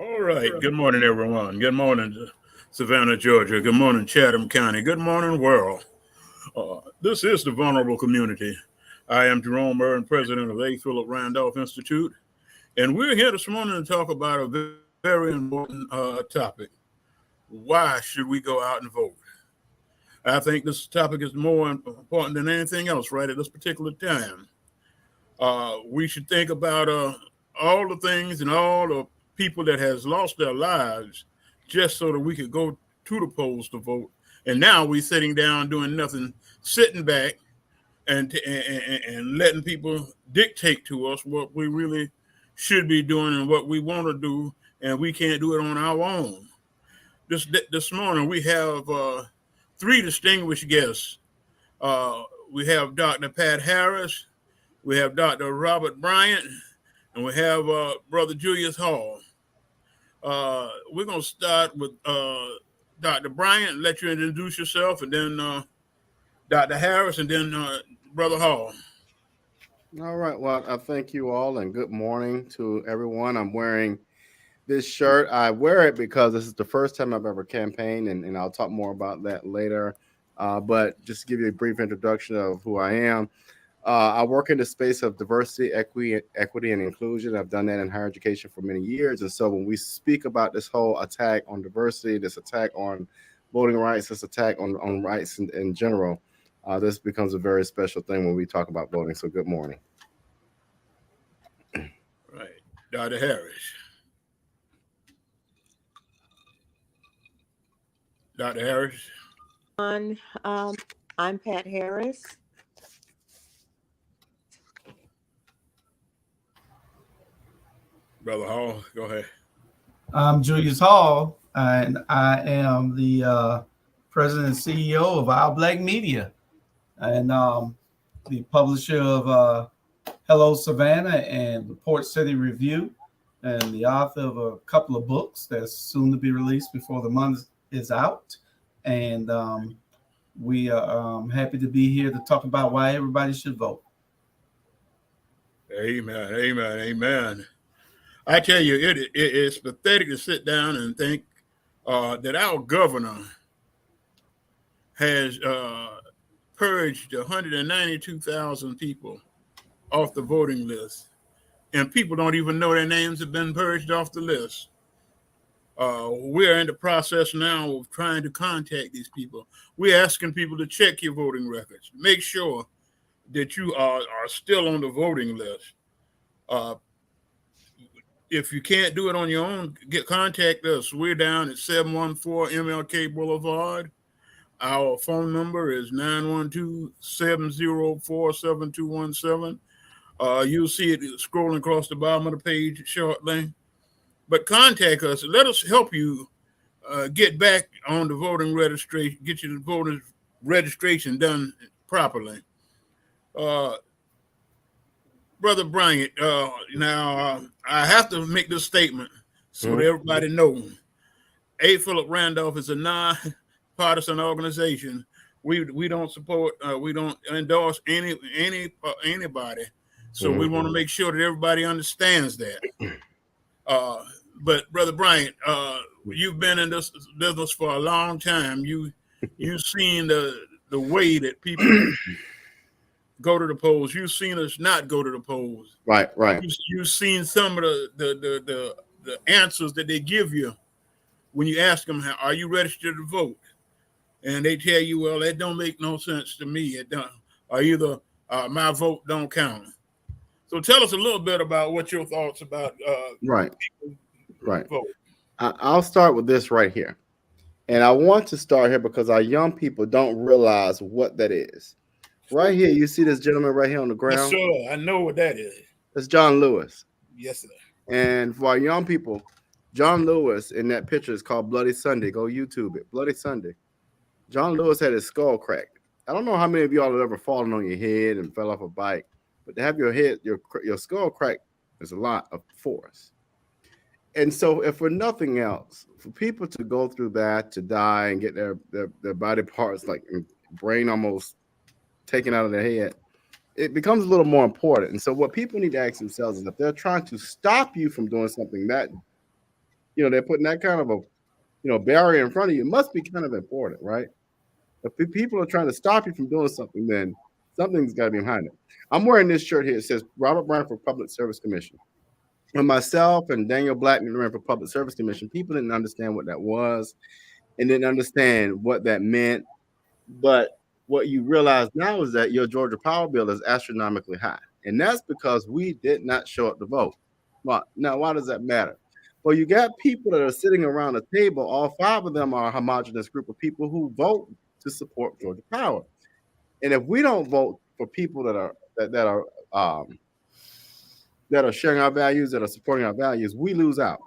All right. Good morning, everyone. Good morning, Savannah, Georgia. Good morning, Chatham County. Good morning, world. This is the vulnerable community. I am Jerome Irwin, president of A. Philip Randolph Institute, and we're here this morning to talk about a very important topic. Why should we go out and vote? I think this topic is more important than anything else right at this particular time. We should think about all the things and all the people that has lost their lives just so that we could go to the polls to vote. And now we're sitting down doing nothing, sitting back and letting people dictate to us what we really should be doing and what we want to do, and we can't do it on our own. This morning we have three distinguished guests. We have Dr. Pat Harris, we have Dr. Robert Bryant, and we have Brother Julius Hall. We're going to start with Dr. Bryant, let you introduce yourself, and then Dr. Harris, and then Brother Hall. All right. Well, I thank you all, and good morning to everyone. I'm wearing this shirt. I wear it because this is the first time I've ever campaigned, and I'll talk more about that later. But just to give you a brief introduction of who I am, I work in the space of diversity, equity, and inclusion. I've done that in higher education for many years. And so when we speak about this whole attack on diversity, this attack on voting rights, this attack on rights in general, this becomes a very special thing when we talk about voting. So good morning. Right. Dr. Harris. Dr. Harris. I'm Pat Harris. Brother Hall, go ahead. I'm Julius Hall, and I am the president and CEO of Our Black Media, and the publisher of Hello Savannah and the Port City Review, and the author of a couple of books that's soon to be released before the month is out. And we are happy to be here to talk about why everybody should vote. Amen, amen, amen. I tell you, it's pathetic to sit down and think that our governor has purged 192,000 people off the voting list, and people don't even know their names have been purged off the list. We're in the process now of trying to contact these people. We're asking people to check your voting records, make sure that you are still on the voting list. If you can't do it on your own, contact us. We're down at 714 MLK Boulevard. Our phone number is 912-704-7217. You'll see it scrolling across the bottom of the page shortly. But contact us. Let us help you get back on the voting registration, get your voter registration done properly. Brother Bryant, now I have to make this statement so that everybody knows. A. Philip Randolph is a non-partisan organization. We don't support, we don't endorse anybody. So we want to make sure that everybody understands that. But Brother Bryant, you've been in this business for a long time. You've seen the way that people go to the polls. You've seen us not go to the polls. Right. You've seen some of the answers that they give you when you ask them, "Are you registered to vote?" And they tell you, "Well, that don't make no sense to me. It don't. Or either my vote don't count." So tell us a little bit about what your thoughts about Right. vote. I'll start with this right here. And I want to start here because our young people don't realize what that is. Right here, you see this gentleman right here on the ground? Yes, sir. I know what that is. That's John Lewis. Yes, sir. And for our young people, John Lewis in that picture is called Bloody Sunday. Go YouTube it. Bloody Sunday. John Lewis had his skull cracked. I don't know how many of y'all have ever fallen on your head and fell off a bike, but to have your head, your skull cracked is a lot of force. And so, if for nothing else, for people to go through that, to die and get their body parts, like brain almost taken out of their head, it becomes a little more important. And so what people need to ask themselves is if they're trying to stop you from doing something that they're putting that kind of a barrier in front of you. It must be kind of important, right? If people are trying to stop you from doing something, then something's got to be behind it. I'm wearing this shirt here. It says Robert Bryant for Public Service Commission. When myself and Daniel Blackman ran for Public Service Commission, people didn't understand what that was and didn't understand what that meant. But what you realize now is that your Georgia Power bill is astronomically high. And that's because we did not show up to vote. Well, now, why does that matter? Well, you got people that are sitting around a table. All 5 of them are a homogenous group of people who vote to support Georgia Power. And if we don't vote for people that are sharing our values, that are supporting our values, we lose out.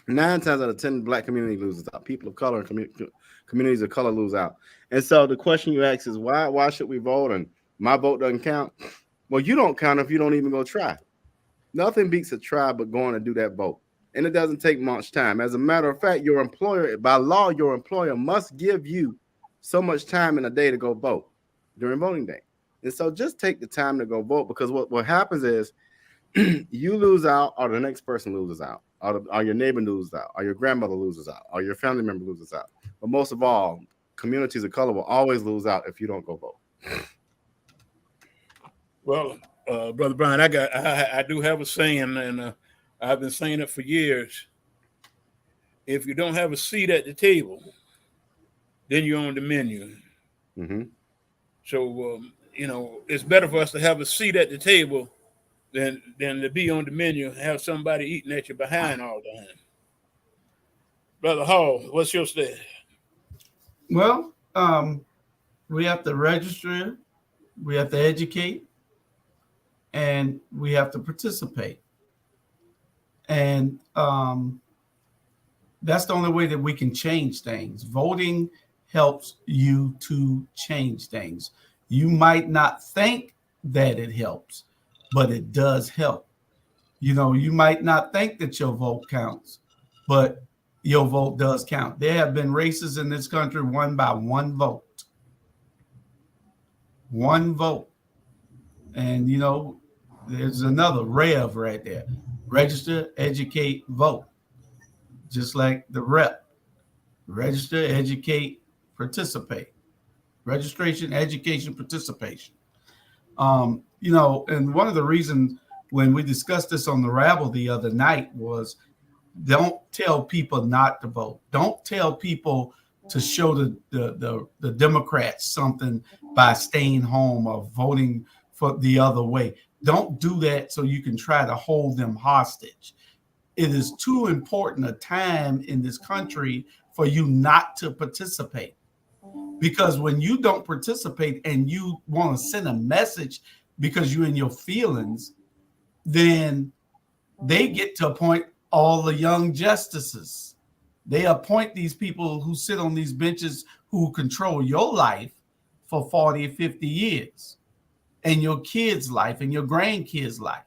9 times out of 10, the Black community loses out. People of color and communities of color lose out. And so the question you ask is why should we vote? And my vote doesn't count. Well, you don't count if you don't even go try. Nothing beats a try but going and do that vote. And it doesn't take much time. As a matter of fact, your employer, by law, your employer must give you so much time in a day to go vote during voting day. And so just take the time to go vote, because what happens is you lose out, or the next person loses out, or your neighbor loses out, or your grandmother loses out, or your family member loses out. But most of all, communities of color will always lose out if you don't go vote. Well, Brother Brian, I do have a saying, and I've been saying it for years. If you don't have a seat at the table, then you're on the menu. Mm-hmm. So, it's better for us to have a seat at the table than to be on the menu and have somebody eating at you behind all the time. Brother Hall, what's your stand? Well, we have to register, we have to educate, and we have to participate. And that's the only way that we can change things. Voting helps you to change things. You might not think that it helps, but it does help. You might not think that your vote counts, but your vote does count. There have been races in this country won by one vote. One vote. And, there's another rev right there. Register, educate, vote. Just like the rep. Register, educate, participate. Registration, education, participation. And one of the reasons when we discussed this on the Rabble the other night was, don't tell people not to vote. Don't tell people to show the Democrats something by staying home or voting for the other way. Don't do that so you can try to hold them hostage. It is too important a time in this country for you not to participate. Because when you don't participate and you want to send a message because you're in your feelings, then they get to appoint all the young justices. They appoint these people who sit on these benches who control your life for 40 or 50 years, and your kids' life and your grandkids' life.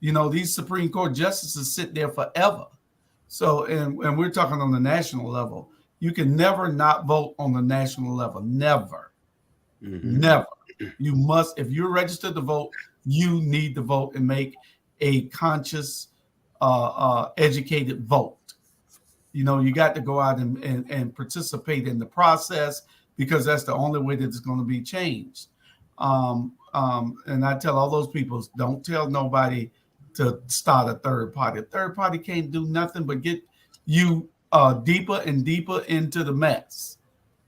These Supreme Court justices sit there forever. So, and we're talking on the national level. You can never not vote on the national level. Never. Mm-hmm. Never. You must, if you're registered to vote, you need to vote and make a conscious, educated vote. You got to go out and participate in the process, because that's the only way that it's going to be changed. And I tell all those people, don't tell nobody to start a third party. A third party can't do nothing but get you deeper and deeper into the mess.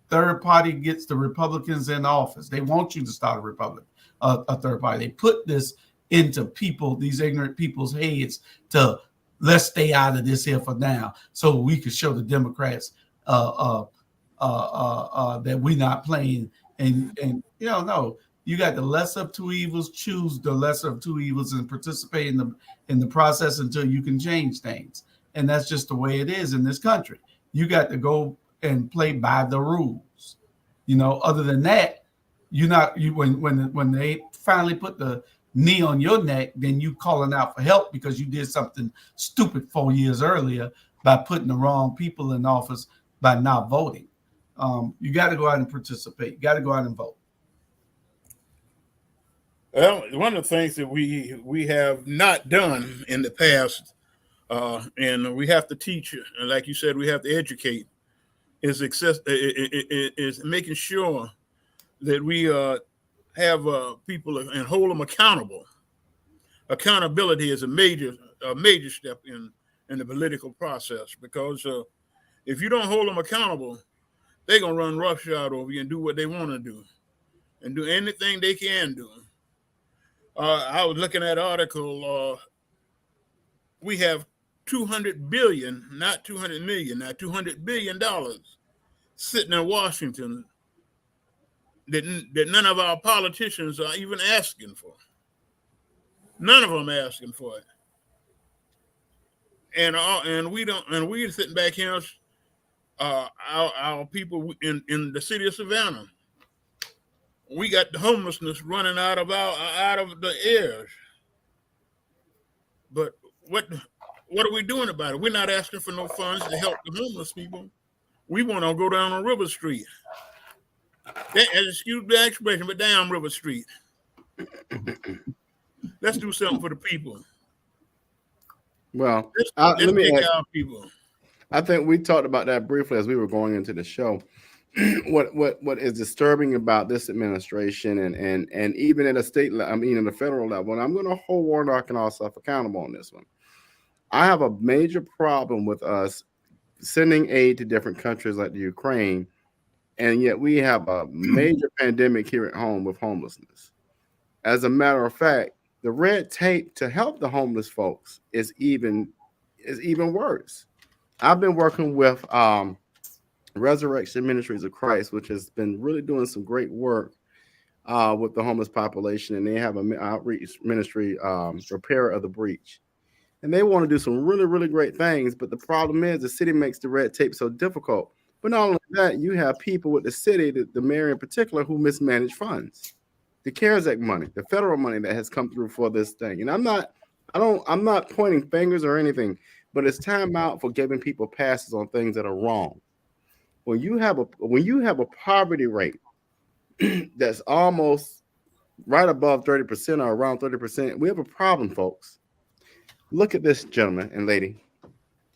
Third party gets the Republicans in office. They want you to start a third party. They put this into these ignorant people's heads to, let's stay out of this here for now, so we could show the Democrats that we're not playing. And no, you got the lesser of two evils. Choose the lesser of two evils and participate in the process until you can change things. And that's just the way it is in this country. You got to go and play by the rules. Other than that, when they finally put the knee on your neck, then you calling out for help because you did something stupid 4 years earlier by putting the wrong people in office by not voting. You got to go out and participate. You got to go out and vote. Well, one of the things that we have not done in the past And we have to teach, and like you said, we have to educate. Is making sure that we have people and hold them accountable. Accountability is a major step in the political process, because if you don't hold them accountable, they're gonna run roughshod over you and do what they want to do and do anything they can do. I was looking at an article. We have 200 billion, not 200 million, not $200 billion sitting in Washington that none of our politicians are even asking for. None of them are asking for it. And we don't, and we're sitting back here, our people in the city of Savannah, we got the homelessness running out of the airs. But what are we doing about it? We're not asking for no funds to help the homeless people. We want to go down on River Street. Excuse the expression, but down River Street. Let's do something for the people. Well, let's take our people. I think we talked about that briefly as we were going into the show. What is disturbing about this administration and even at a state level, I mean, in the federal level, and I'm going to hold Warnock and ourselves accountable on this one. I have a major problem with us sending aid to different countries like the Ukraine, and yet we have a major pandemic here at home with homelessness. As a matter of fact, the red tape to help the homeless folks is even worse. I've been working with Resurrection Ministries of Christ, which has been really doing some great work with the homeless population, and they have an outreach ministry, Repair of the Breach. And they want to do some really, really great things, but the problem is the city makes the red tape so difficult. But not only that, you have people with the city, the mayor in particular, who mismanage funds. The CARES Act money, the federal money that has come through for this thing. And I'm not pointing fingers or anything, but it's time out for giving people passes on things that are wrong. When you have a poverty rate that's almost right above 30% or around 30%, we have a problem, folks. Look at this, gentleman and lady.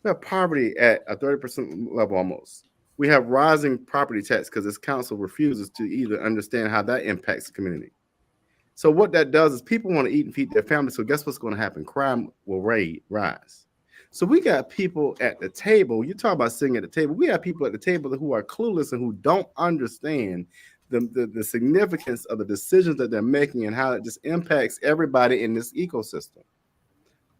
We have poverty at a 30% level almost. We have rising property tax because this council refuses to either understand how that impacts the community. So what that does is people want to eat and feed their families. So guess what's going to happen? Crime will rise. So we got people at the table. You talk about sitting at the table. We have people at the table who are clueless and who don't understand the significance of the decisions that they're making and how it just impacts everybody in this ecosystem.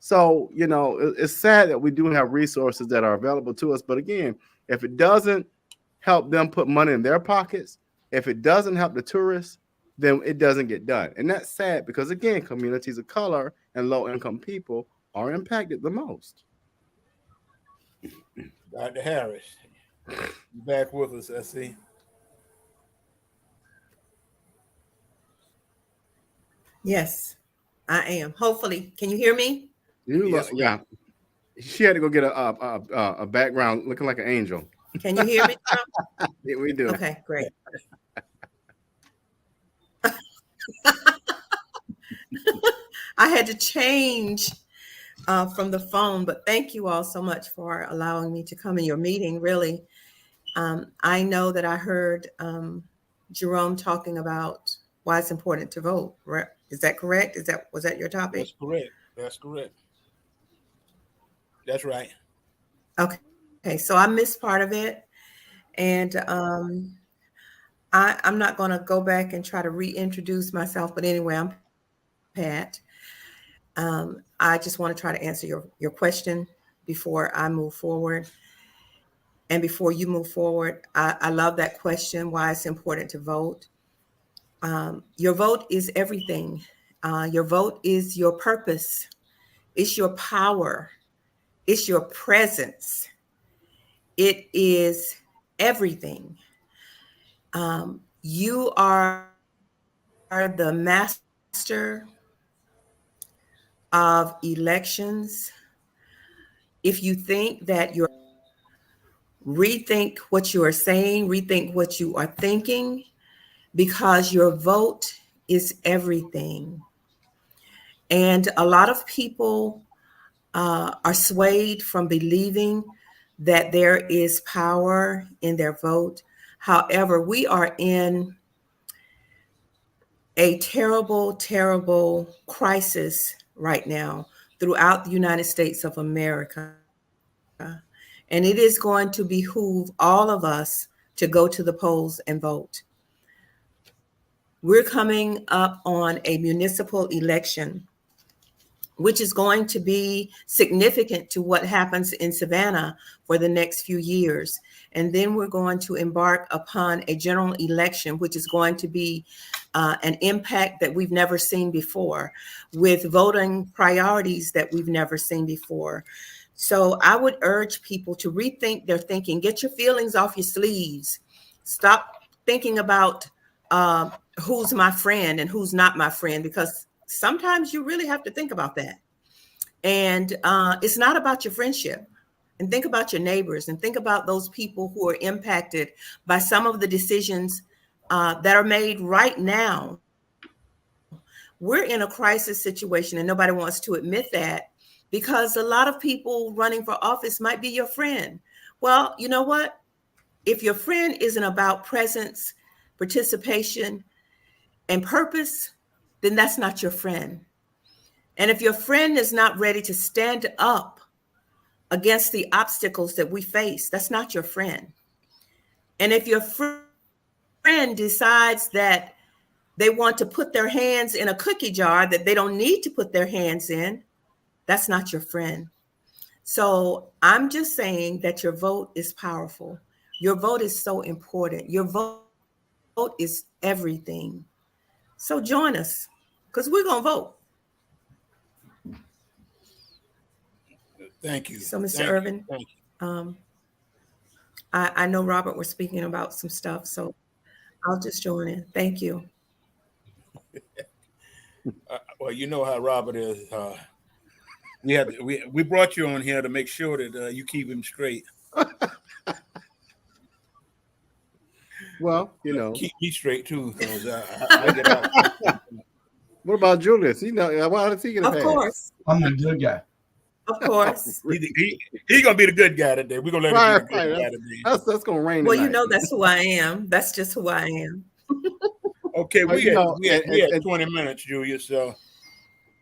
So, it's sad that we do have resources that are available to us. But again, if it doesn't help them put money in their pockets, if it doesn't help the tourists, then it doesn't get done. And that's sad because, again, communities of color and low-income people are impacted the most. Dr. Harris, you back with us, I see. Yes, I am. Hopefully, can you hear me? Yeah. She had to go get a background looking like an angel. Can you hear me? Yeah, we do. Okay, great. I had to change from the phone, but thank you all so much for allowing me to come in your meeting. Really, I know that I heard Jerome talking about why it's important to vote. Right? Is that correct? Was that your topic? That's correct. That's correct. That's right. Okay. So I missed part of it, and I'm not going to go back and try to reintroduce myself. But anyway, I'm Pat. I just want to try to answer your question before I move forward. And before you move forward, I love that question, why it's important to vote. Your vote is everything. Your vote is your purpose. It's your power. It's your presence. It is everything. You are the master of elections. If you think that you're rethink what you are saying, rethink what you are thinking, because your vote is everything. And a lot of people are swayed from believing that there is power in their vote. However, we are in a terrible, terrible crisis right now throughout the United States of America. And it is going to behoove all of us to go to the polls and vote. We're coming up on a municipal election, which is going to be significant to what happens in Savannah for the next few years. And then we're going to embark upon a general election, which is going to be an impact that we've never seen before, with voting priorities that we've never seen before. So I would urge people to rethink their thinking, get your feelings off your sleeves. Stop thinking about who's my friend and who's not my friend, because sometimes you really have to think about that. And it's not about your friendship. And think about your neighbors and think about those people who are impacted by some of the decisions that are made right now. We're in a crisis situation and nobody wants to admit that, because a lot of people running for office might be your friend. Well, you know what? If your friend isn't about presence, participation, and purpose, then that's not your friend. And if your friend is not ready to stand up against the obstacles that we face, that's not your friend. And if your friend decides that they want to put their hands in a cookie jar that they don't need to put their hands in, that's not your friend. So I'm just saying that your vote is powerful. Your vote is so important. Your vote is everything. So join us, because we're going to vote. Thank you. So, Mr. Irwin, I know Robert was speaking about some stuff, so I'll just join in. Thank you. Well, you know how Robert is. We brought you on here to make sure that you keep him straight. Well, you know, keep me straight too, because I get out. What about Julius? You know, why does he get a pass? Of course. I'm the good guy. Of course. He's gonna be the good guy today. We're gonna let him be the good guy today. That's gonna rain. Well, tonight. you know that's who I am. That's just who I am. Okay, Well, we had 20 minutes, Julius. So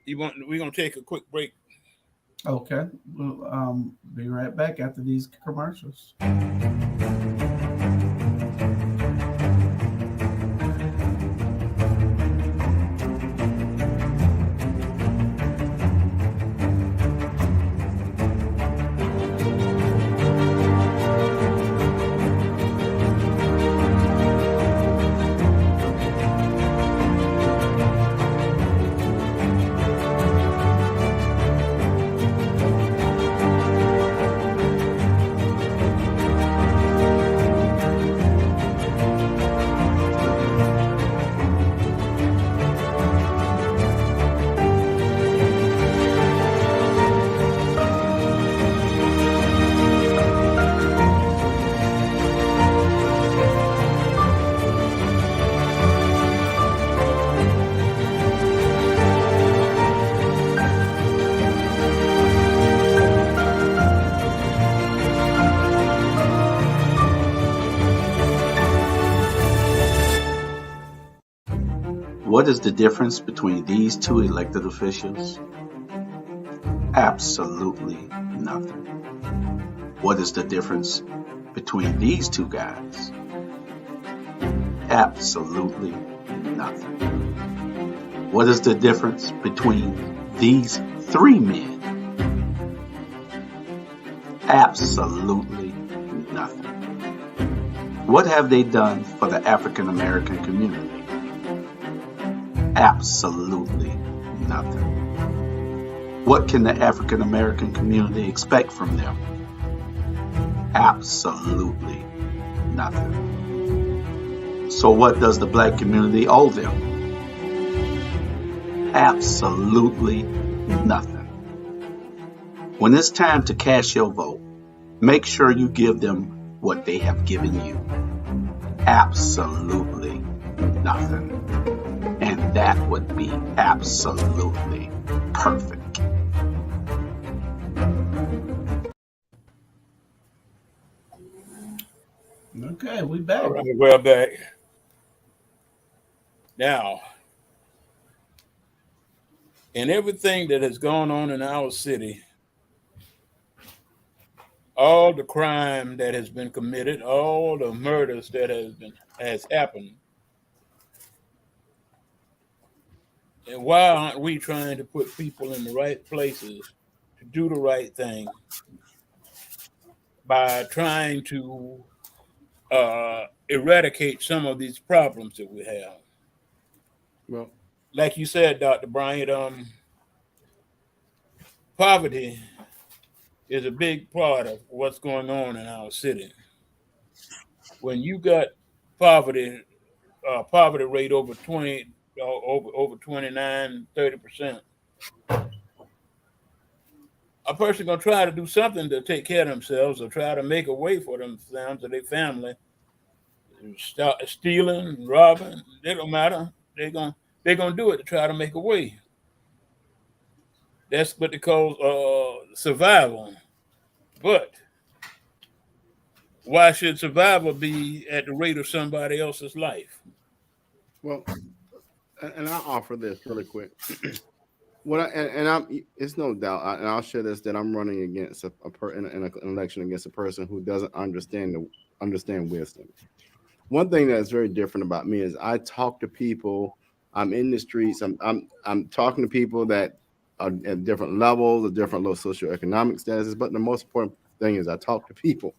we're gonna take a quick break. Okay, we'll be right back after these commercials. What is the difference between these two elected officials? Absolutely nothing. What is the difference between these two guys? Absolutely nothing. What is the difference between these three men? Absolutely nothing. What have they done for the African American community? Absolutely nothing. What can the African American community expect from them? Absolutely nothing. So what does the black community owe them? Absolutely nothing. When it's time to cast your vote, make sure you give them what they have given you. Absolutely nothing. And that would be absolutely perfect. Okay, we back. All right, we're back. Now, in everything that has gone on in our city, all the crime that has been committed, all the murders that has happened, and why aren't we trying to put people in the right places to do the right thing by trying to eradicate some of these problems that we have? Well, Like you said, Dr. Bryant, poverty is a big part of what's going on in our city. When you got poverty, poverty rate over 20, over 29, 30%, a person gonna try to do something to take care of themselves or try to make a way for themselves or their family. Start stealing, robbing, it don't matter. They're gonna do it to try to make a way. That's what they call survival. But why should survival be at the rate of somebody else's life? well, and I'll offer this really quick. It's no doubt, and I'll share this that I'm running against in an election against a person who doesn't understand wisdom. One thing that's very different about me is I talk to people. I'm in the streets. I'm talking to people that are at different levels, of different low socioeconomic statuses. But the most important thing is I talk to people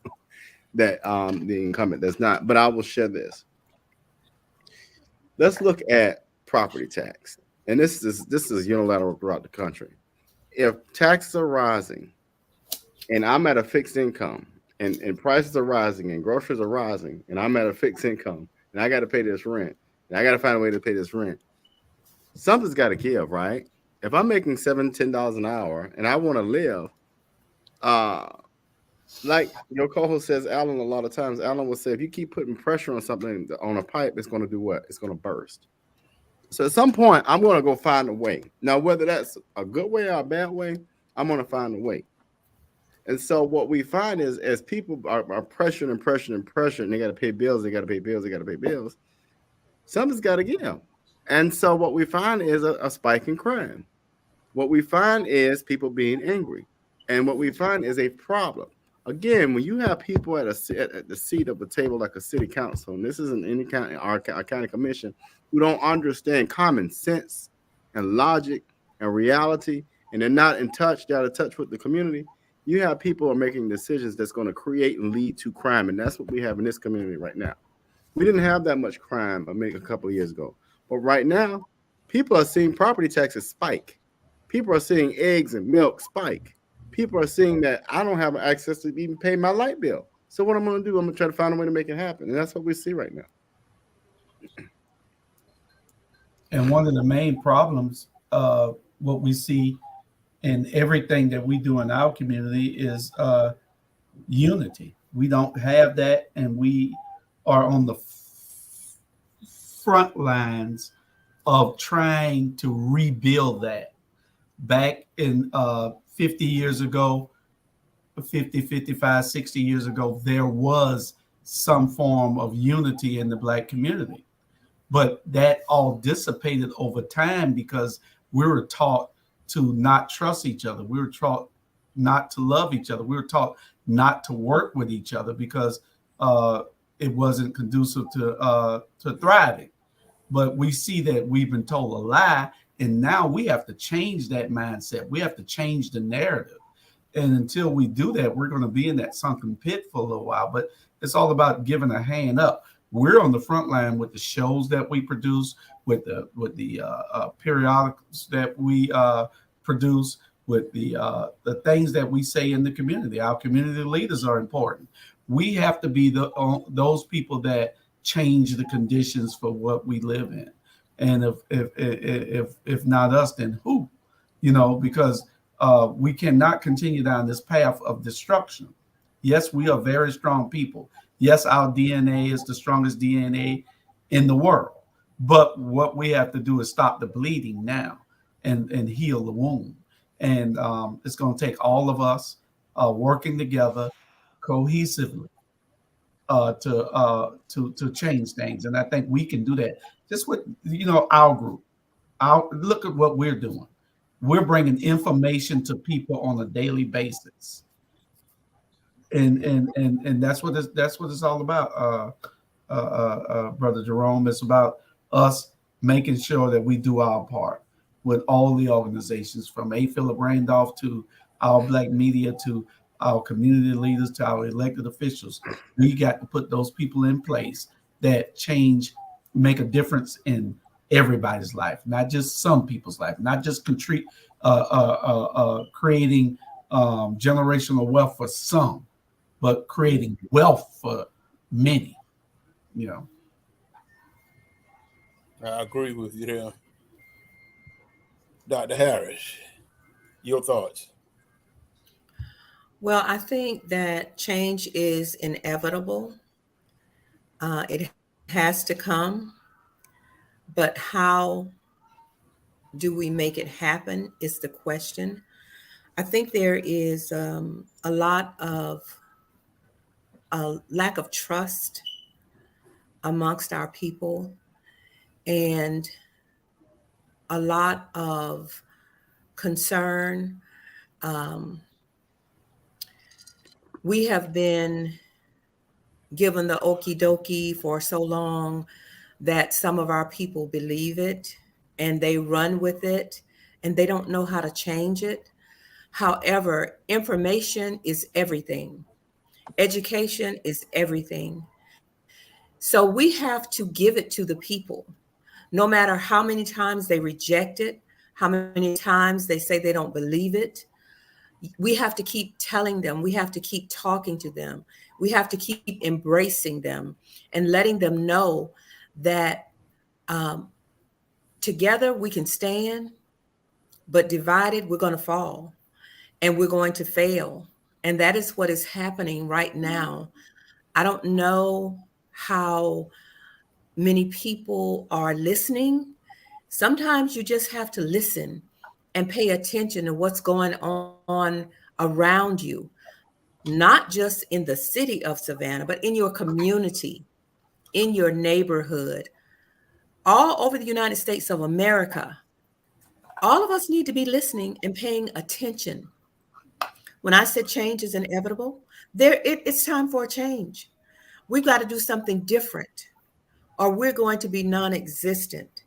that the incumbent does not. But I will share this. Let's look at property tax, and this is unilateral throughout the country. If taxes are rising, and I'm at a fixed income, and prices are rising, and groceries are rising, and I'm at a fixed income, and I got to pay this rent, and I got to find a way to pay this rent, something's got to give, right? If I'm making $7-10 an hour, and I want to live, like your co-host says, Alan, a lot of times, Alan will say, if you keep putting pressure on something on a pipe, it's going to do what? It's going to burst. So at some point, I'm going to go find a way. Now, whether that's a good way or a bad way, I'm going to find a way. And so what we find is as people are pressured, and they got to pay bills, something's got to give. And so what we find is a spike in crime. What we find is people being angry. And what we find is a problem. Again, when you have people at the seat of the table like a city council, and this isn't any county, our county commission, who don't understand common sense and logic and reality, and they're not in touch, they're out of touch with the community, you have people are making decisions that's going to create and lead to crime. And that's what we have in this community right now. We didn't have that much crime maybe a couple of years ago. But right now, people are seeing property taxes spike. People are seeing eggs and milk spike. People are seeing that I don't have access to even pay my light bill. So what I'm going to do, I'm going to try to find a way to make it happen. And that's what we see right now. And one of the main problems, what we see in everything that we do in our community is unity. We don't have that, and we are on the front lines of trying to rebuild that. Back in 50 years ago, 50, 55, 60 years ago, there was some form of unity in the Black community. But that all dissipated over time because we were taught to not trust each other. We were taught not to love each other. We were taught not to work with each other because it wasn't conducive to thriving. But we see that we've been told a lie, and now we have to change that mindset. We have to change the narrative. And until we do that, we're going to be in that sunken pit for a little while. But it's all about giving a hand up. We're on the front line with the shows that we produce, with the periodicals that we produce, with the things that we say in the community. Our community leaders are important. We have to be those people that change the conditions for what we live in. And if not us, then who? Because we cannot continue down this path of destruction. Yes, we are very strong people. Yes, our DNA is the strongest DNA in the world. But what we have to do is stop the bleeding now and heal the wound. And it's going to take all of us working together cohesively to change things. And I think we can do that just with our group. Look at what we're doing. We're bringing information to people on a daily basis, and that's what it's all about, Brother Jerome. It's about us making sure that we do our part with all the organizations, from A. Philip Randolph to our Black media to our community leaders to our elected officials. We got to put those people in place that make a difference in everybody's life, not just some people's life, not just creating generational wealth for some, but creating wealth for many. I agree with you there. Dr. Harris, your thoughts? Well, I think that change is inevitable. It has to come, but how do we make it happen is the question. I think there is a lot of lack of trust amongst our people, and a lot of concern. We have been given the okie dokie for so long that some of our people believe it and they run with it and they don't know how to change it. However, information is everything. Education is everything. So we have to give it to the people, no matter how many times they reject it, how many times they say they don't believe it. We have to keep telling them, we have to keep talking to them, we have to keep embracing them and letting them know that together we can stand, but divided we're going to fall and we're going to fail. And that is what is happening right now. I don't know how many people are listening. Sometimes you just have to listen and pay attention to what's going on around you, not just in the city of Savannah, but in your community, in your neighborhood, all over the United States of America. All of us need to be listening and paying attention. When I said change is inevitable, it's time for a change. We've got to do something different, or we're going to be non-existent.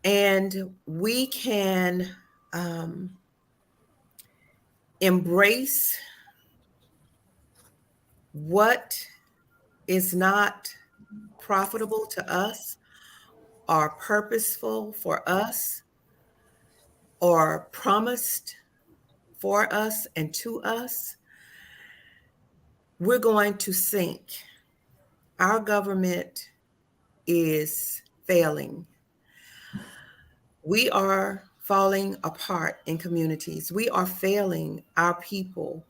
And we can embrace what is not profitable to us or purposeful for us or promised for us and to us. We're going to sink. Our government is failing. We are falling apart in communities. We are failing our people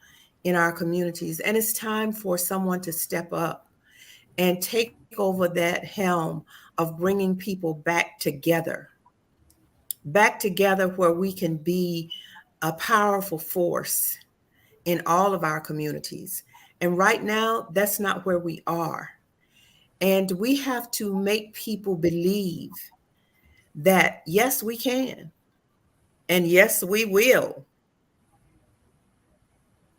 in our communities. And it's time for someone to step up and take over that helm of bringing people back together where we can be a powerful force in all of our communities. And right now, that's not where we are. And we have to make people believe that, yes, we can. And yes, we will.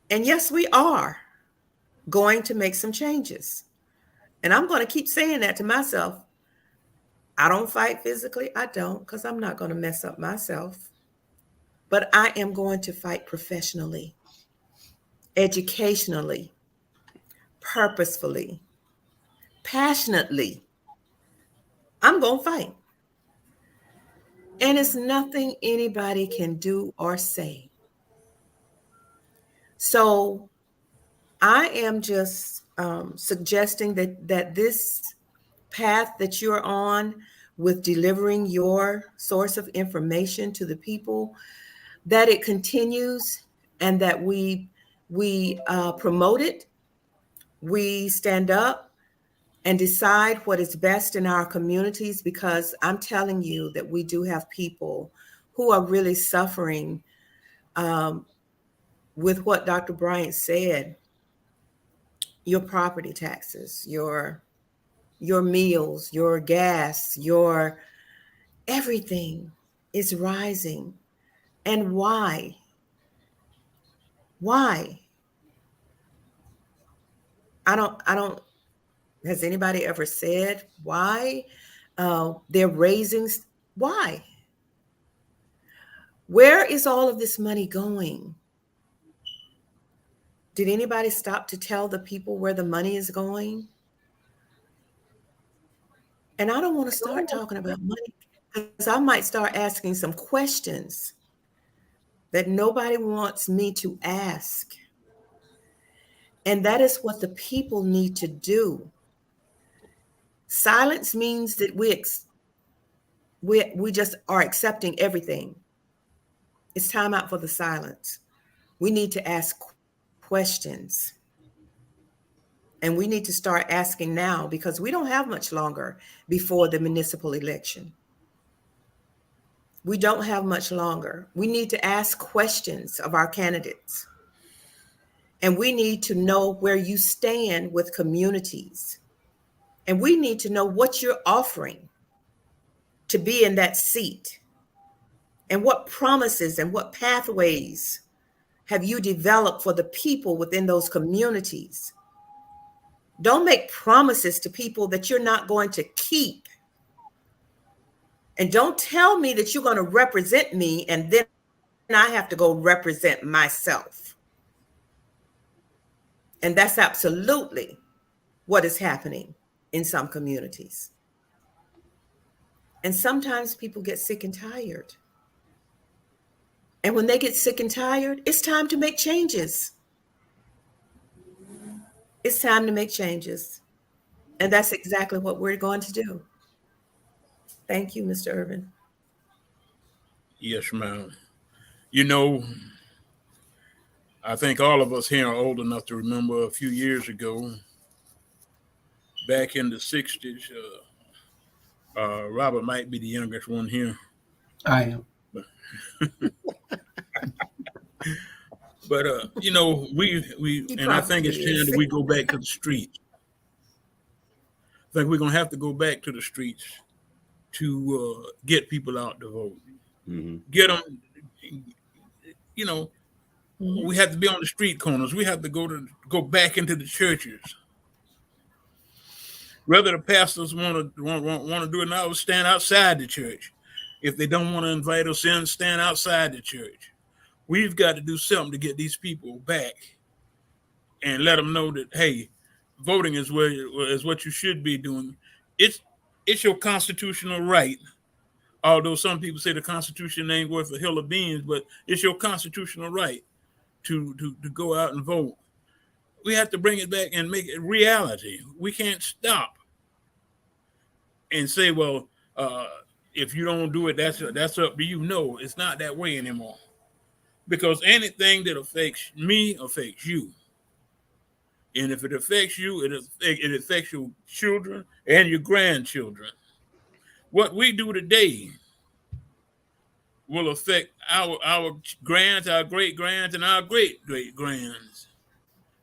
And yes, we are going to make some changes. And I'm going to keep saying that to myself. I don't fight physically. I don't, because I'm not going to mess up myself. But I am going to fight professionally, educationally, purposefully, passionately. I'm going to fight. And it's nothing anybody can do or say. So I am just suggesting that this path that you're on with delivering your source of information to the people, that it continues and that we promote it, we stand up and decide what is best in our communities, because I'm telling you that we do have people who are really suffering with what Dr. Bryant said. your property taxes, your meals, your gas, your everything is rising. And why? Why? I don't, has anybody ever said why they're raising? Why? Where is all of this money going? Did anybody stop to tell the people where the money is going? And I don't want to start talking about money because I might start asking some questions that nobody wants me to ask. And that is what the people need to do. Silence means that we just are accepting everything. It's time out for the silence. We need to ask questions. And we need to start asking now because we don't have much longer before the municipal election. We don't have much longer. We need to ask questions of our candidates. And we need to know where you stand with communities. And we need to know what you're offering to be in that seat. And what promises and what pathways have you developed for the people within those communities? Don't make promises to people that you're not going to keep. And don't tell me that you're going to represent me and then I have to go represent myself. And that's absolutely what is happening in some communities. And sometimes people get sick and tired. And when they get sick and tired, it's time to make changes. It's time to make changes. And that's exactly what we're going to do. Thank you, Mr. Irwin. Yes, ma'am. You know, I think all of us here are old enough to remember a few years ago, back in the 60s, Robert might be the youngest one here. I am. But you know, we and I think it's time that we go back to the streets. I think we're gonna have to go back to the streets to get people out to vote. Mm-hmm. Get them. You know, we have to be on the street corners. We have to go back into the churches. Whether the pastors want to do it now, stand outside the church. If they don't want to invite us in, stand outside the church. We've got to do something to get these people back and let them know that, hey, voting is what you should be doing. It's your constitutional right. Although some people say the Constitution ain't worth a hill of beans, but it's your constitutional right to go out and vote. We have to bring it back and make it reality. We can't stop and say, well, if you don't do it, that's up to you. No, it's not that way anymore. Because anything that affects me affects you. And if it affects you, it affects your children and your grandchildren. What we do today will affect our grands, our great-grands, and our great-great-grands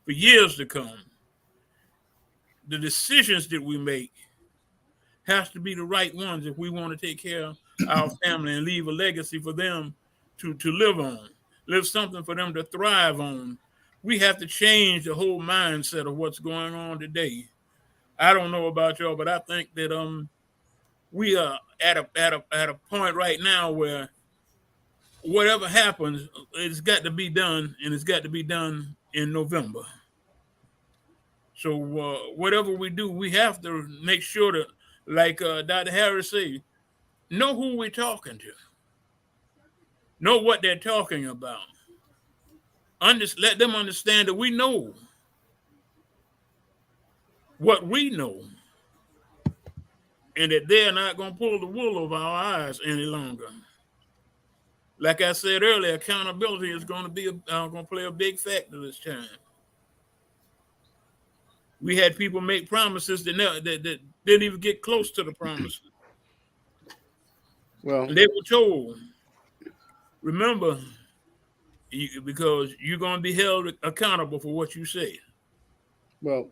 for years to come. The decisions that we make has to be the right ones if we want to take care of our family and leave a legacy for them to live on. Live something for them to thrive on. We have to change the whole mindset of what's going on today. I don't know about y'all, but I think that we are at a point right now where whatever happens, it's got to be done, and it's got to be done in November. So whatever we do, we have to make sure that, like Dr. Harris said, know who we're talking to. Know what they're talking about. Let them understand that we know what we know, and that they're not going to pull the wool over our eyes any longer. Like I said earlier, accountability is going to play a big factor this time. We had people make promises that didn't even get close to the promises. Well, and they were told, remember, because you're going to be held accountable for what you say. Well,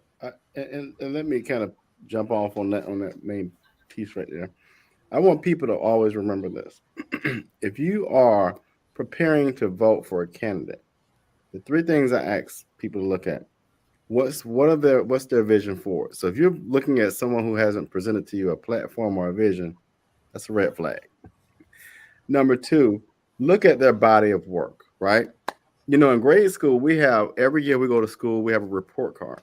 And let me kind of jump off on that main piece right there. I want people to always remember this. If you are preparing to vote for a candidate, the three things I ask people to look at: what's their vision for it? So if you're looking at someone who hasn't presented to you a platform or a vision, that's a red flag. Number two, look at their body of work, right? You know, in grade school, we have every year we go to school, we have a report card.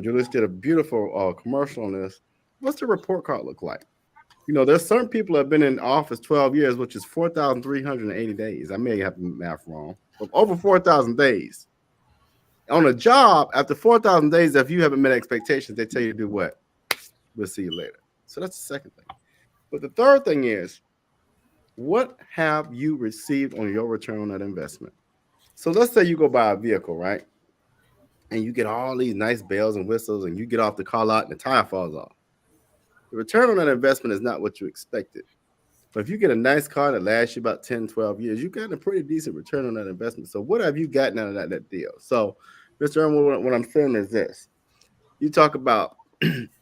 Julius did a beautiful commercial on this. What's the report card look like? You know, there's certain people that have been in office 12 years, which is 4,380 days. I may have the math wrong, but over 4,000 days. On a job, after 4,000 days, if you haven't met expectations, they tell you to do what? We'll see you later. So that's the second thing. But the third thing is, what have you received on your return on that investment? So let's say you go buy a vehicle, right? And you get all these nice bells and whistles, and you get off the car lot and the tire falls off. The return on that investment is not what you expected. But if you get a nice car that lasts you about 10, 12 years, you got a pretty decent return on that investment. So what have you gotten out of that deal? So, Mr. Irwin, what I'm saying is this. You talk about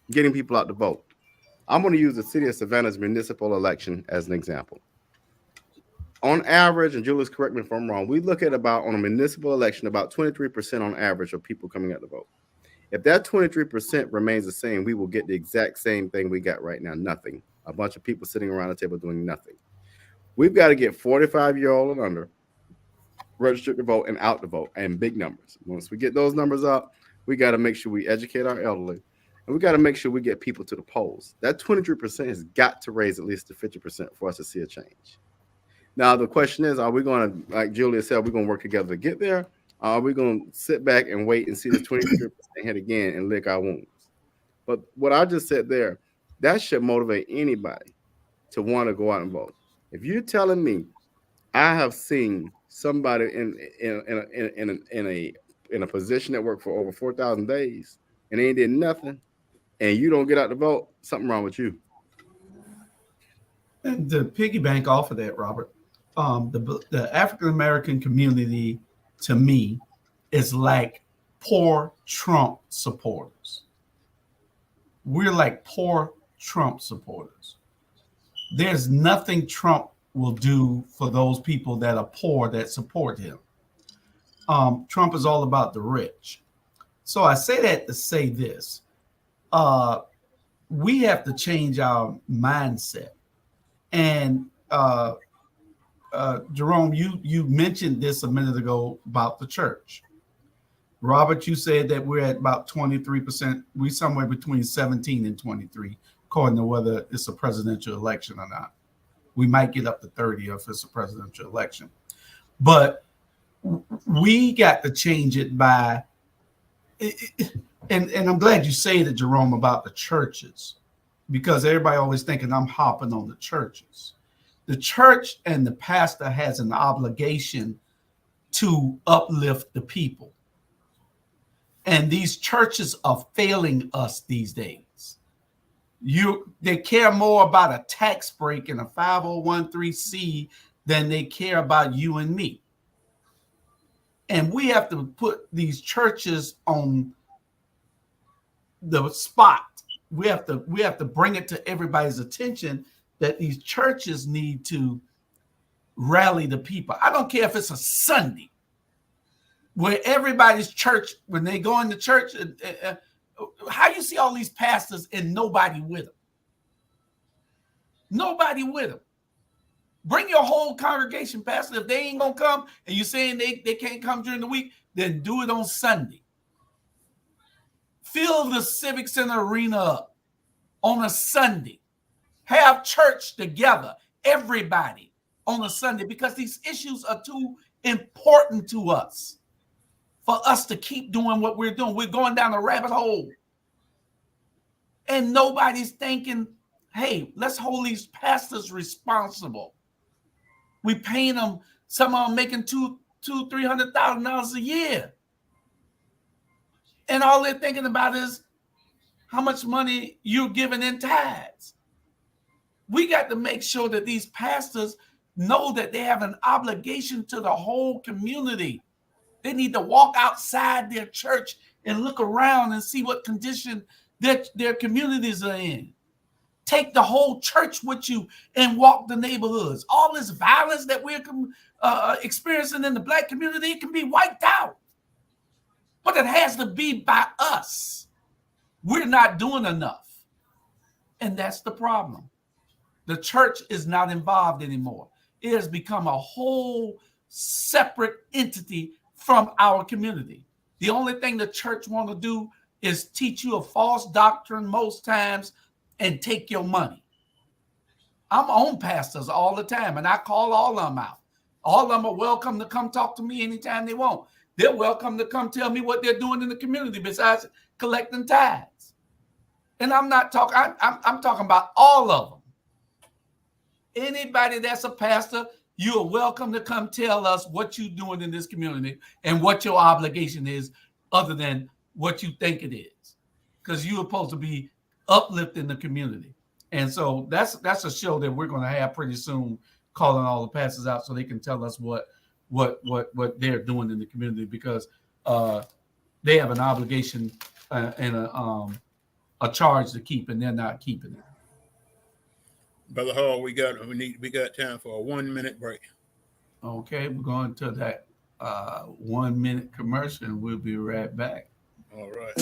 getting people out to vote. I'm going to use the city of Savannah's municipal election as an example. On average, and Julius, correct me if I'm wrong, we look at on a municipal election, about 23% on average of people coming out to vote. If that 23% remains the same, we will get the exact same thing we got right now, nothing. A bunch of people sitting around the table doing nothing. We've got to get 45-year-old and under registered to vote and out to vote, and big numbers. Once we get those numbers up, we got to make sure we educate our elderly, and we got to make sure we get people to the polls. That 23% has got to raise at least to 50% for us to see a change. Now, the question is, are we going to, like Julia said, we're going to work together to get there? Or are we going to sit back and wait and see the 23% hit again and lick our wounds? But what I just said there, that should motivate anybody to want to go out and vote. If you're telling me I have seen somebody in a position that worked for over 4,000 days and they ain't did nothing, and you don't get out to vote, something wrong with you. And to piggyback off of that, Robert, the African American community, to me, is like poor Trump supporters. We're like poor Trump supporters. There's nothing Trump will do for those people that are poor that support him. Trump is all about the rich. So I say that to say this. We have to change our mindset. And Jerome, you mentioned this a minute ago about the church. Robert, you said that we're at about 23%. We're somewhere between 17 and 23, according to whether it's a presidential election or not. We might get up to 30 if it's a presidential election. But we got to change it by, and I'm glad you say that, Jerome, about the churches, because everybody always thinking I'm hopping on the churches. The church and the pastor has an obligation to uplift the people. And these churches are failing us these days. They care more about a tax break and a 501(c) than they care about you and me. And we have to put these churches on the spot. We have to bring it to everybody's attention that these churches need to rally the people. I don't care if it's a Sunday where everybody's church, when they go into church, how you see all these pastors and nobody with them? Nobody with them. Bring your whole congregation, pastor. If they ain't going to come and you're saying they can't come during the week, then do it on Sunday. Fill the Civic Center arena up on a Sunday. Have church together, everybody, on a Sunday, because these issues are too important to us for us to keep doing what we're doing. We're going down a rabbit hole. And nobody's thinking, hey, let's hold these pastors responsible. We paying them, some of them making $200,000-$300,000 a year. And all they're thinking about is how much money you're giving in tithes. We got to make sure that these pastors know that they have an obligation to the whole community. They need to walk outside their church and look around and see what condition their communities are in. Take the whole church with you and walk the neighborhoods. All this violence that we're experiencing in the Black community, it can be wiped out. But it has to be by us. We're not doing enough. And that's the problem. The church is not involved anymore. It has become a whole separate entity from our community. The only thing the church want to do is teach you a false doctrine most times and take your money. I'm on pastors all the time, and I call all of them out. All of them are welcome to come talk to me anytime they want. They're welcome to come tell me what they're doing in the community besides collecting tithes. And I'm not talking, I'm talking about all of them. Anybody that's a pastor, you are welcome to come tell us what you're doing in this community and what your obligation is other than what you think it is. Because you're supposed to be uplifting the community. And so that's a show that we're going to have pretty soon, calling all the pastors out so they can tell us what they're doing in the community, because they have an obligation and a charge to keep, and they're not keeping it. Brother Hall, we got time for a 1 minute break. Okay, we're going to that 1 minute commercial, and we'll be right back. All right.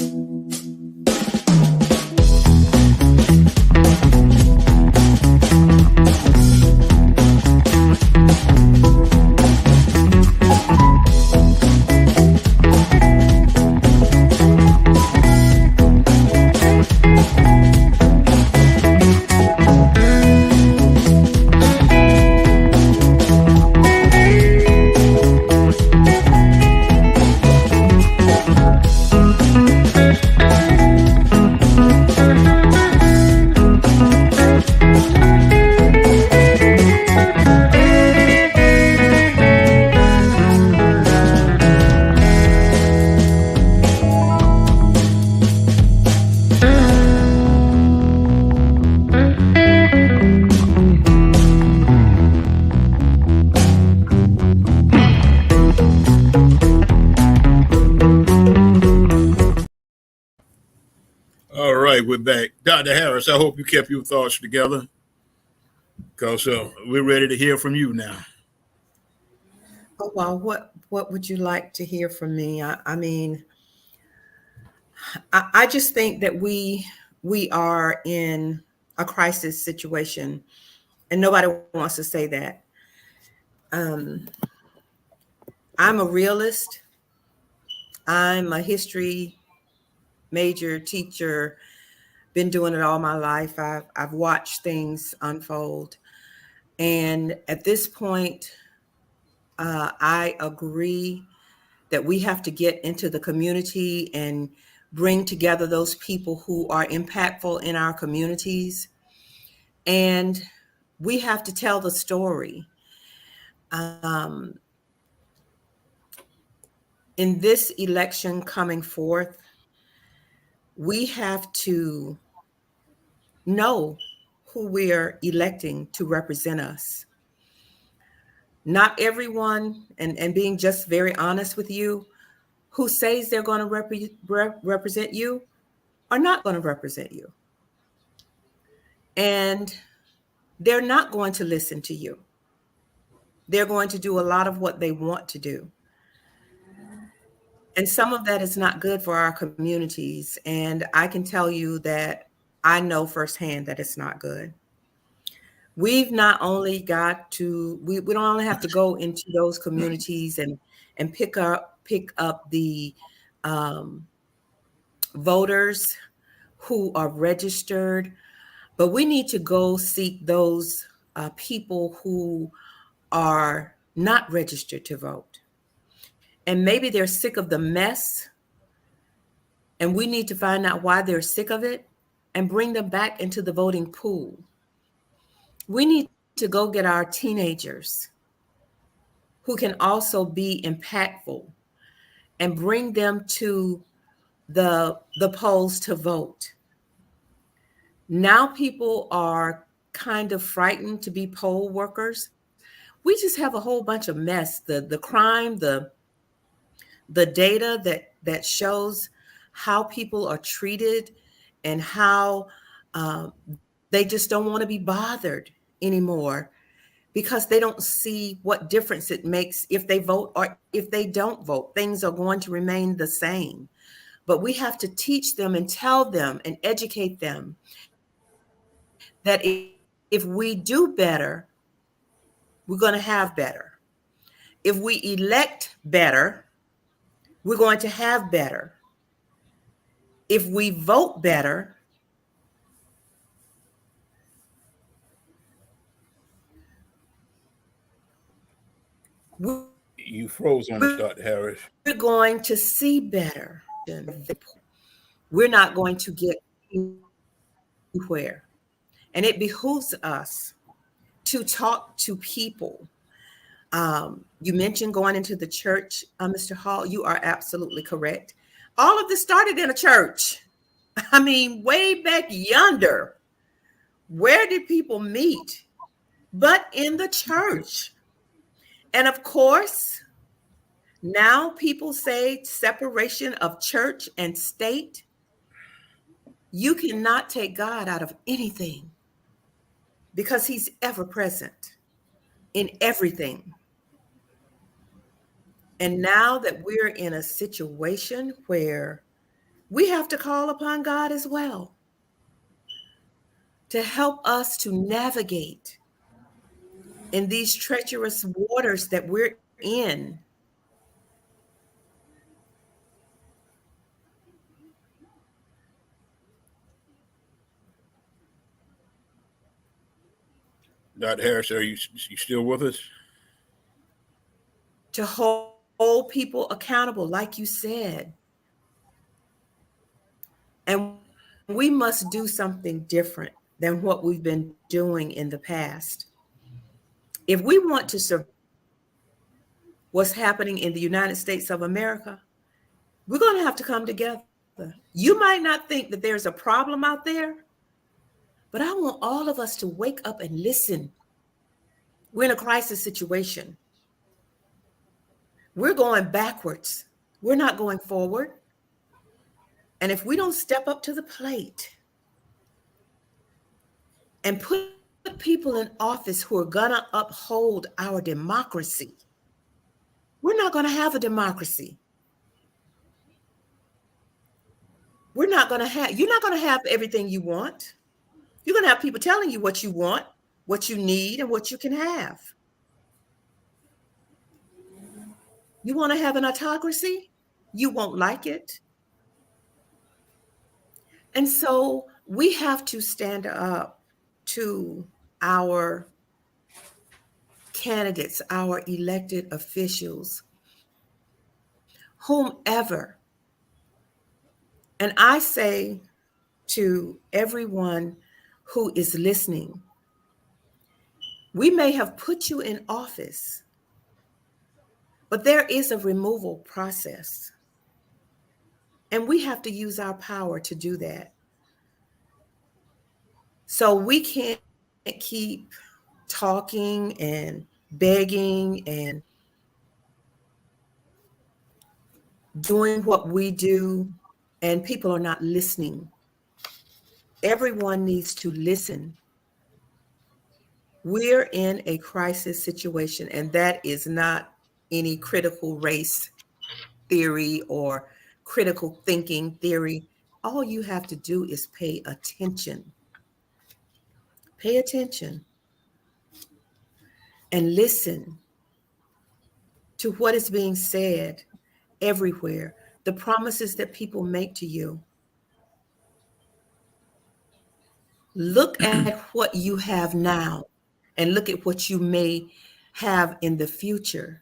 All right, we're back. Dr. Harris, I hope you kept your thoughts together, because we're ready to hear from you now. Oh, well, what would you like to hear from me? I mean, I just think that we are in a crisis situation, and nobody wants to say that. I'm a realist. I'm a history major teacher, been doing it all my life. I've watched things unfold. And at this point, I agree that we have to get into the community and bring together those people who are impactful in our communities. And we have to tell the story. In this election coming forth, we have to know who we are electing to represent us. Not everyone, and being just very honest with you, who says they're going to represent you are not going to represent you. And they're not going to listen to you. They're going to do a lot of what they want to do. And some of that is not good for our communities. And I can tell you that I know firsthand that it's not good. We've not only got to, we don't only have to go into those communities and pick up the voters who are registered, but we need to go seek those people who are not registered to vote. And maybe they're sick of the mess, and we need to find out why they're sick of it and bring them back into the voting pool. We need to go get our teenagers who can also be impactful and bring them to the polls to vote. Now people are kind of frightened to be poll workers. We just have a whole bunch of mess, the crime, the the data that shows how people are treated and how they just don't want to be bothered anymore because they don't see what difference it makes if they vote or if they don't vote. Things are going to remain the same. But we have to teach them and tell them and educate them that if we do better, we're going to have better. If we elect better, we're going to have better. If we vote better, You froze on us, Dr. Harris. we're going to see better. We're not going to get anywhere. And it behooves us to talk to people. You mentioned going into the church, Mr. Hall. You are absolutely correct. All of this started in a church. I mean, way back yonder. Where did people meet? But in the church. And of course, now people say separation of church and state. You cannot take God out of anything because he's ever present in everything. And now that we're in a situation where we have to call upon God as well to help us to navigate in these treacherous waters that we're in. Dr. Harris, are you still with us? To hold people accountable, like you said. And we must do something different than what we've been doing in the past. If we want to survive what's happening in the United States of America, we're going to have to come together. You might not think that there's a problem out there, but I want all of us to wake up and listen. We're in a crisis situation. We're going backwards. We're not going forward. And if we don't step up to the plate and put people in office who are going to uphold our democracy, we're not going to have a democracy. You're not going to have everything you want. You're going to have people telling you what you want, what you need, and what you can have. You want to have an autocracy? You won't like it. And so we have to stand up to our candidates, our elected officials, whomever. And I say to everyone who is listening, we may have put you in office, but there is a removal process. And we have to use our power to do that. So we can't keep talking and begging and doing what we do, and people are not listening. Everyone needs to listen. We're in a crisis situation, and that is not any critical race theory or critical thinking theory. All you have to do is pay attention. Pay attention and listen to what is being said everywhere, the promises that people make to you. Look at what you have now and look at what you may have in the future.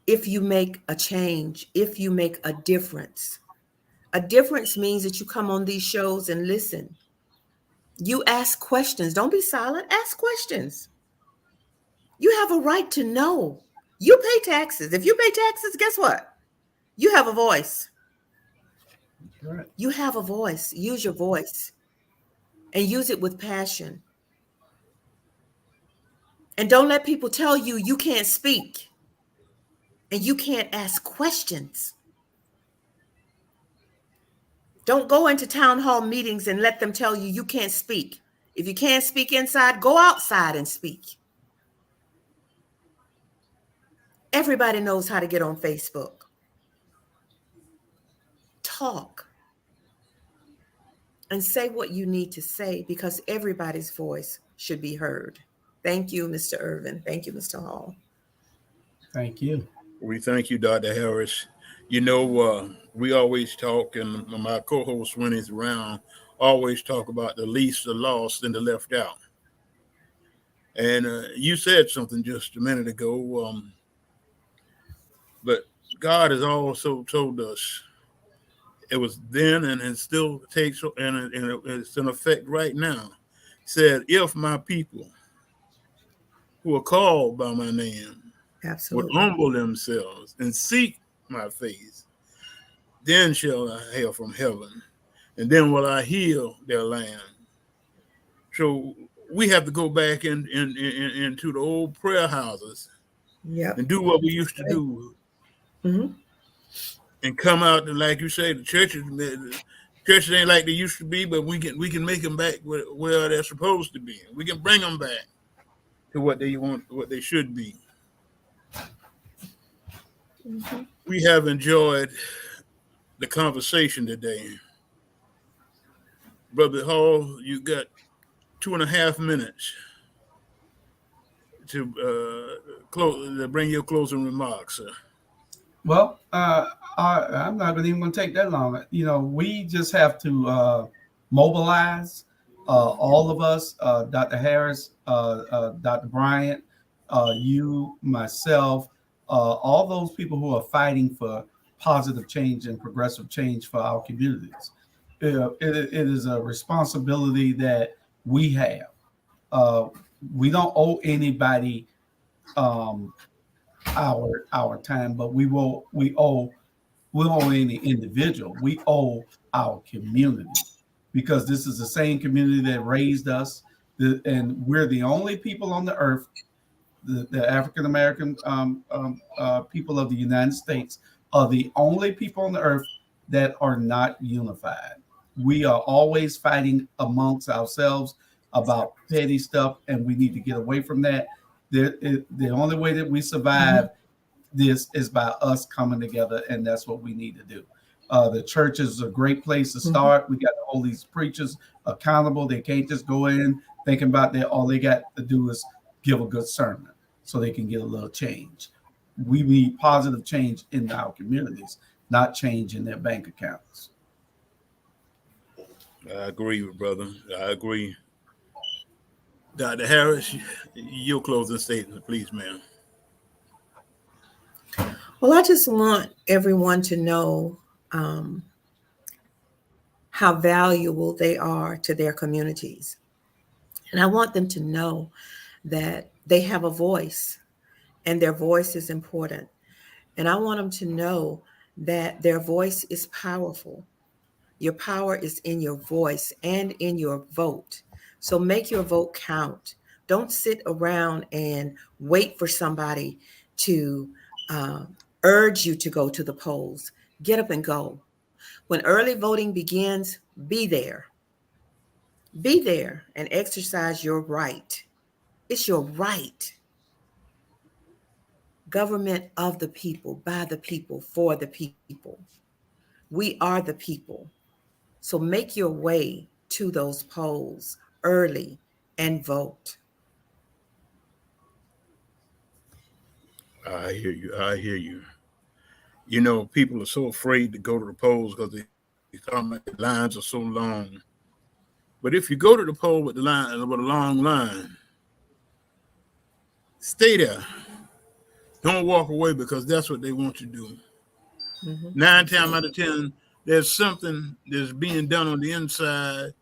If you make a change, if you make a difference means that you come on these shows and listen. You ask questions. Don't be silent. Ask questions. You have a right to know. You pay taxes. If you pay taxes, guess what? You have a voice. Right. You have a voice. Use your voice and use it with passion. And don't let people tell you you can't speak. and you can't ask questions. Don't go into town hall meetings and let them tell you you can't speak. If you can't speak inside, go outside and speak. Everybody knows how to get on Facebook. Talk and say what you need to say, because everybody's voice should be heard. Thank you, Mr. Irvin. Thank you, Mr. Hall. Thank you. We thank you, Dr. Harris. You know, we always talk, and my co-host when he's around, always talk about the least, the lost, and the left out. And you said something just a minute ago, but God has also told us, it was then and it still takes, and it's in effect right now, said, if my people who are called by my name would Absolutely. humble themselves and seek my face, then shall I hear from heaven, and then will I heal their land. So we have to go back into the old prayer houses Yep. and do what we used to do, Mm-hmm. and come out, and like you say, the churches ain't like they used to be, but we can make them back where they're supposed to be. We can bring them back to what they want, what they should be. Mm-hmm. We have enjoyed the conversation today. Brother Hall, you got 2.5 minutes to bring your closing remarks, sir. Well, I'm not even going to take that long. You know, we just have to mobilize, all of us, Dr. Harris, Dr. Bryant, you, myself, all those people who are fighting for positive change and progressive change for our communities. It is a responsibility that we have. We don't owe anybody our time, but we owe any individual. We owe our community, because this is the same community that raised us, and we're the only people on the earth, the African American people of the United States are the only people on the earth that are not unified. We are always fighting amongst ourselves about petty stuff, and we need to get away from that. The only way that we survive this is by us coming together, and that's what we need to do. The church is a great place to start. We got to hold these preachers accountable. They can't just go in thinking about that. All they got to do is give a good sermon so they can get a little change. We need positive change in our communities, not change in their bank accounts. I agree, brother. I agree. Dr. Harris, your closing statement, please, ma'am. Well, I just want everyone to know how valuable they are to their communities. And I want them to know that they have a voice, and their voice is important. And I want them to know that their voice is powerful. Your power is in your voice and in your vote. So make your vote count. Don't sit around and wait for somebody to urge you to go to the polls. Get up and go. When early voting begins, be there. Be there and exercise your right. It's your right. Government of the people, by the people, for the people. We are the people. So make your way to those polls early and vote. I hear you. I hear you. You know, people are so afraid to go to the polls because the lines are so long. But if you go to the poll with a long line, stay there. Don't walk away, because that's what they want you to do. 9 times out of 10, there's something that's being done on the inside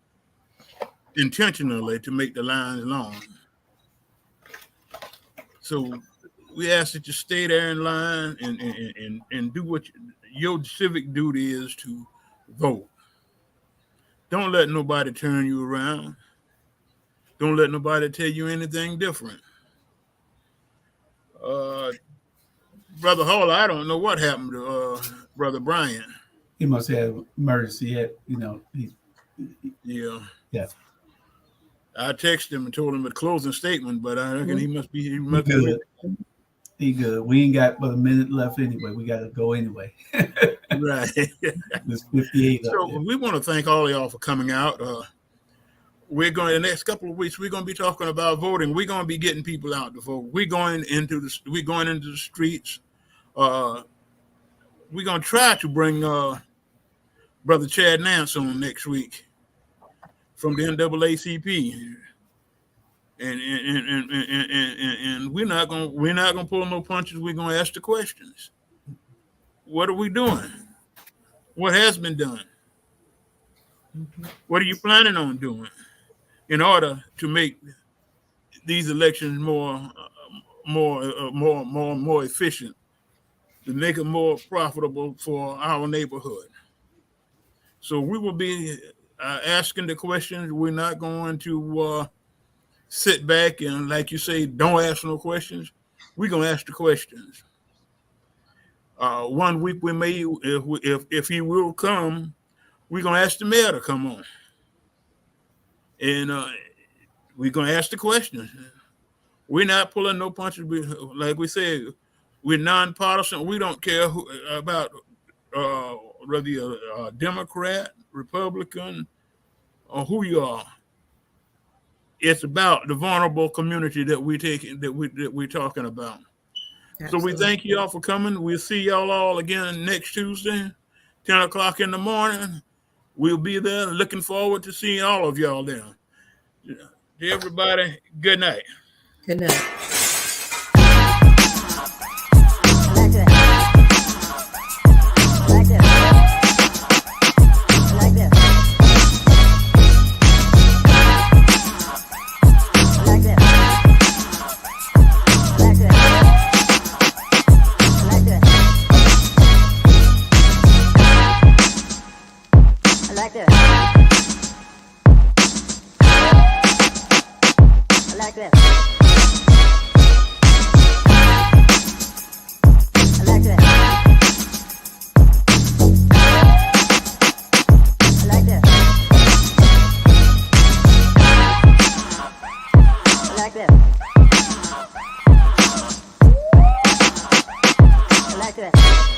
intentionally to make the lines long. So we ask that you stay there in line and do what your civic duty is, to vote. Don't let nobody turn you around. Don't let nobody tell you anything different. Brother Hall, I don't know what happened to Brother Bryant. He must have emergency. Yeah. Yeah. I texted him and told him a closing statement, but I reckon he must be good. He good. We ain't got but a minute left anyway. We got to go anyway. Right. There's 58. So we want to thank all of y'all for coming out. We're going the next couple of weeks. We're going to be talking about voting. We're going to be getting people out to vote. We're going into the streets. We're going to try to bring Brother Chad Nance on next week from the NAACP. And we're not gonna pull no punches. We're gonna ask the questions. What are we doing? What has been done? What are you planning on doing in order to make these elections more efficient, to make it more profitable for our neighborhood? So we will be asking the questions. We're not going to sit back and, like you say, don't ask no questions. We're gonna ask the questions. 1 week we may, if he will come, we're gonna ask the mayor to come on, and we're gonna ask the questions. We're not pulling no punches. Like we said, we're nonpartisan. We don't care about whether you're a Democrat, Republican, or who you are. It's about the vulnerable community that we're talking about. Absolutely. So we thank you all for coming. We'll see y'all all again next Tuesday, 10 o'clock in the morning. We'll be there. Looking forward to seeing all of y'all there. To everybody, good night. Good night. I like that.